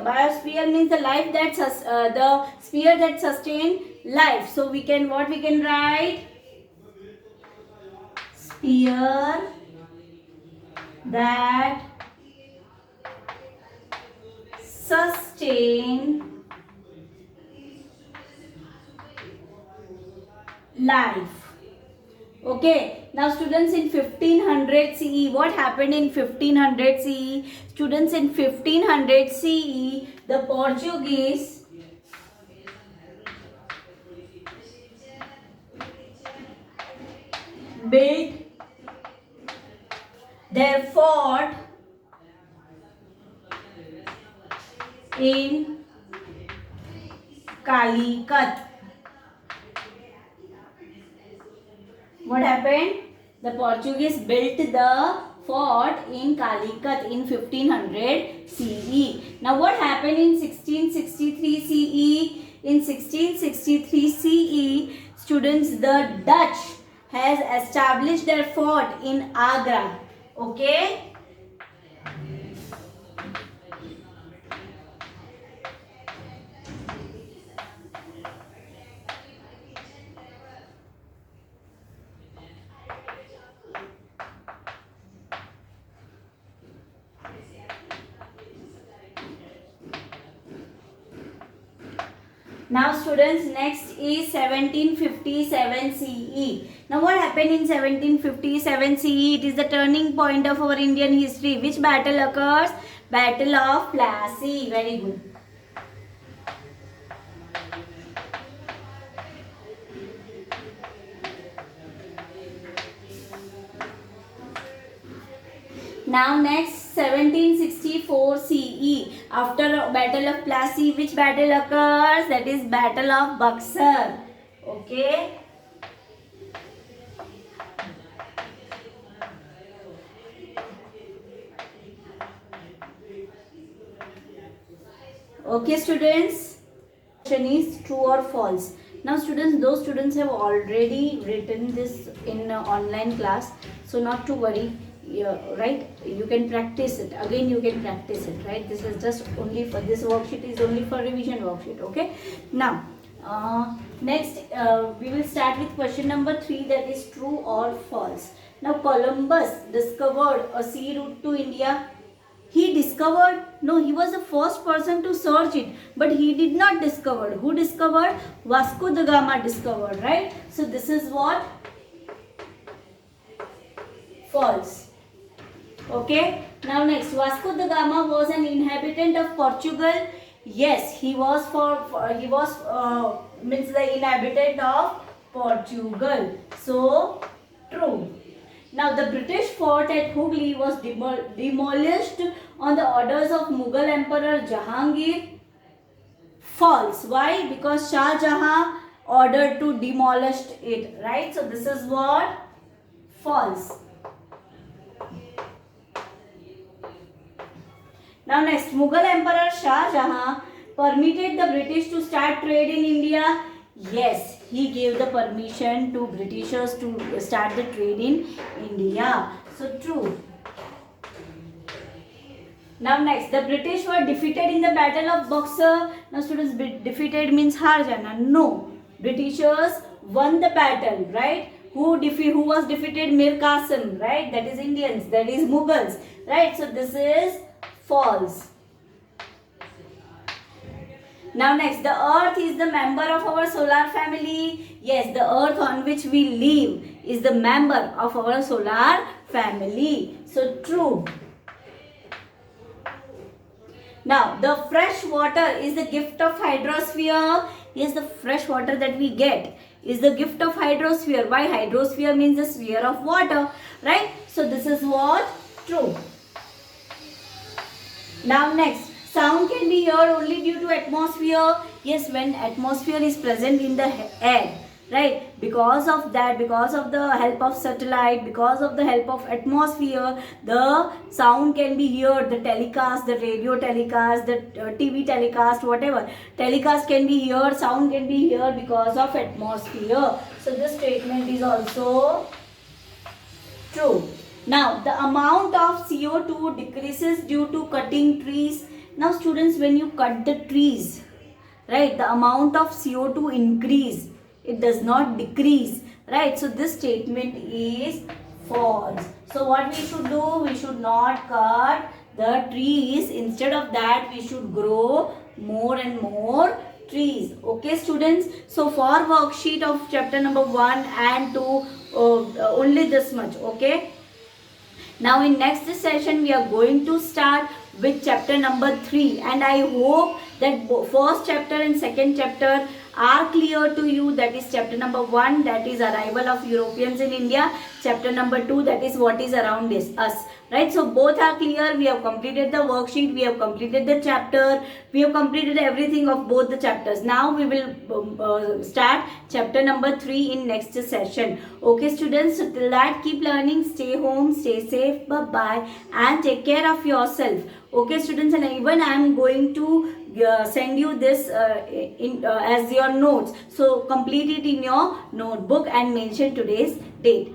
biosphere. Biosphere means the life that the sphere that sustain life. So we can, what we can write? Sphere that sustain life. Okay, now students, in 1500 CE, what happened in 1500 CE? Students, in 1500 CE, the Portuguese built their fort in Calicut. What happened? The Portuguese built the fort in Calicut in 1500 CE. Now what happened in 1663 CE? In 1663 CE, students, the Dutch has established their fort in Agra. Okay? Now students, next is 1757 CE. Now what happened in 1757 CE? It is the turning point of our Indian history. Which battle occurs? Battle of Plassey. Very good. Now next, 1764 CE. After Battle of Plassey, which battle occurs? That is Battle of Buxar. Okay. Okay students. Question is true or false. Now students, those students have already written this in online class, so not to worry. Yeah, right, you can practice it again, you can practice it, right? This is just only for this worksheet, is only for revision worksheet. Okay, now next we will start with question number 3, that is true or false. Now Columbus discovered a sea route to India. He discovered? No, he was the first person to search it, but he did not discover. Who discovered? Vasco da Gama discovered, right? So this is what? False. Okay, now next, Vasco da Gama was an inhabitant of Portugal. Yes, he was means the inhabitant of Portugal. So true. Now the British fort at Hooghly was demolished on the orders of Mughal Emperor Jahangir. False. Why? Because Shah Jahan ordered to demolish it, right? So this is what? False. Now next, Mughal Emperor Shah Jahan permitted the British to start trade in India. Yes, he gave the permission to Britishers to start the trade in India. So true. Now next, the British were defeated in the Battle of Buxar. Now students, defeated means har jana. No, Britishers won the battle, right? Who was defeated? Mir Qasim, right? That is Indians, that is Mughals, right? So this is false. Now next, the earth is the member of our solar family. Yes, the earth on which we live is the member of our solar family. So true. Now, the fresh water is the gift of hydrosphere. Yes, the fresh water that we get is the gift of hydrosphere. Why? Hydrosphere means the sphere of water, right? So this is what? True. Now next, sound can be heard only due to atmosphere. Yes, when atmosphere is present in the air, right? Because of that, because of the help of satellite, because of the help of atmosphere, the sound can be heard. The telecast, the radio telecast, the TV telecast, whatever telecast can be heard, sound can be heard because of atmosphere. So this statement is also true. Now, the amount of CO2 decreases due to cutting trees. Now students, when you cut the trees, right, the amount of CO2 increase, it does not decrease, right? So this statement is false. So what we should do, we should not cut the trees. Instead of that, we should grow more and more trees. Okay students, so for worksheet of chapter number 1 and 2, only this much. Okay, now in next session we are going to start with chapter number 3, and I hope that first chapter and second chapter are clear to you. That is chapter number 1, that is arrival of Europeans in India. Chapter number 2, that is what is around us, right? So both are clear. We have completed the worksheet, we have completed the chapter, we have completed everything of both the chapters. Now we will start chapter number 3 in next session. Okay students, so till that, keep learning, stay home, stay safe, bye bye, and take care of yourself. Okay students, and even I am going to send you this as your notes, so complete it in your notebook and mention today's date.